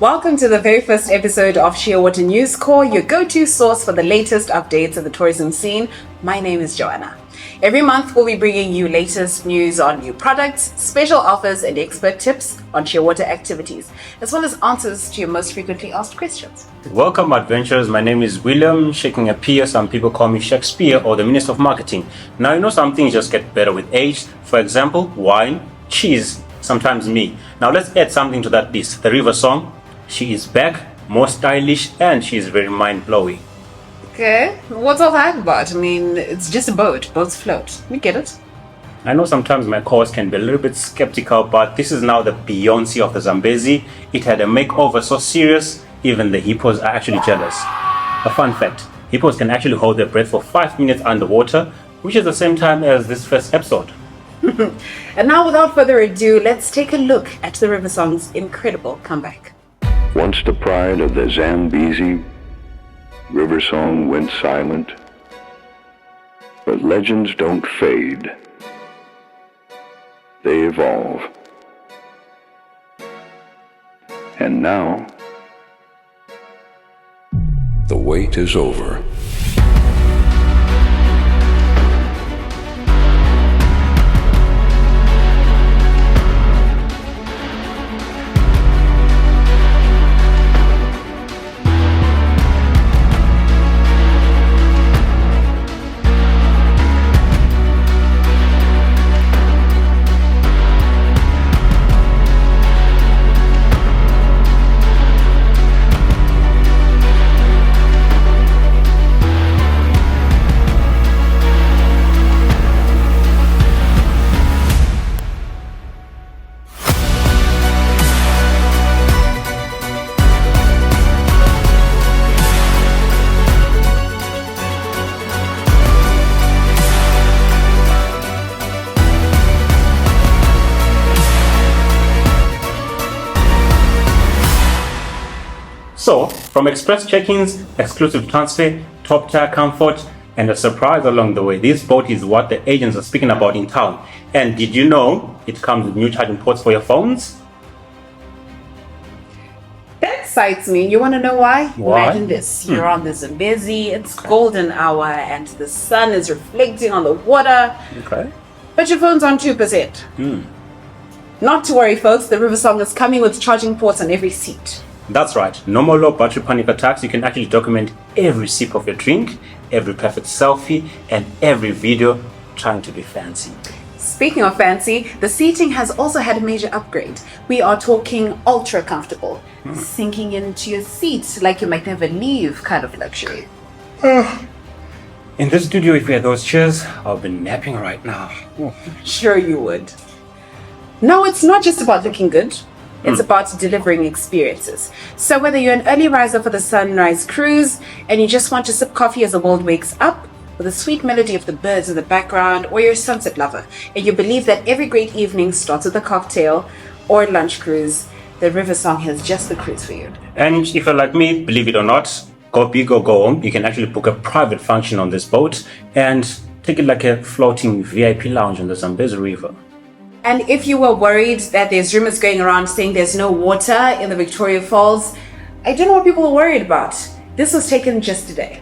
Welcome to the very first episode of Shearwater NewsCore, your go-to source for the latest updates of the tourism scene. My name is Joanna. Every month we'll be bringing you latest news on new products, special offers and expert tips on Shearwater activities, as well as answers to your most frequently asked questions. Welcome adventurers, my name is William, shaking a peer. Some people call me Shakespeare or the Minister of Marketing. Now you know some things just get better with age. For example, wine, cheese, sometimes me. Now let's add something to that list, the Riversong. She is back, more stylish, and she is very mind-blowing. Okay, what's all that about? I mean, it's just a boat. Boats float. We get it. I know sometimes my callers can be a little bit skeptical, but this is now the Beyoncé of the Zambezi. It had a makeover so serious, even the hippos are actually jealous. A fun fact, hippos can actually hold their breath for 5 minutes underwater, which is the same time as this first episode. And now, without further ado, let's take a look at the Riversong's incredible comeback. Once the pride of the Zambezi, Riversong went silent. But legends don't fade. They evolve. And now, the wait is over. So, from express check-ins, exclusive transfer, top-tier comfort, and a surprise along the way, this boat is what the agents are speaking about in town. And did you know it comes with new charging ports for your phones? That excites me. You want to know why? Why? Imagine this. You're on the Zambezi, it's golden hour, and the sun is reflecting on the water. Okay. But your phone's on 2%. Not to worry, folks. The Riversong is coming with charging ports on every seat. That's right. No more low battery panic attacks. You can actually document every sip of your drink, every perfect selfie, and every video trying to be fancy. Speaking of fancy, the seating has also had a major upgrade. We are talking ultra comfortable, sinking into your seat like you might never leave kind of luxury. In this studio, if we had those chairs, I'll be napping right now. Sure you would. No, it's not just about looking good. It's about delivering experiences. So whether you're an early riser for the sunrise cruise and you just want to sip coffee as the world wakes up with the sweet melody of the birds in the background, or you're a sunset lover and you believe that every great evening starts with a cocktail or lunch cruise, the Riversong has just the cruise for you. And if you're like me, believe it or not, go big or go home, you can actually book a private function on this boat and take it like a floating VIP lounge on the Zambezi River. And if you were worried that there's rumors going around saying there's no water in the Victoria Falls, I don't know what people are worried about. This was taken just today.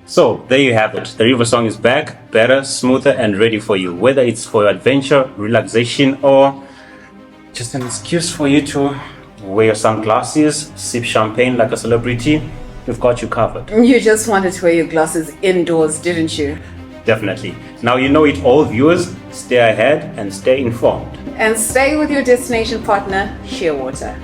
So there you have it. The Riversong is back, better, smoother, and ready for you. Whether it's for your adventure, relaxation, or just an excuse for you to wear your sunglasses, sip champagne like a celebrity, we've got you covered. You just wanted to wear your glasses indoors, didn't you? Definitely. Now you know it all, viewers. Stay ahead and stay informed. And stay with your destination partner, Shearwater.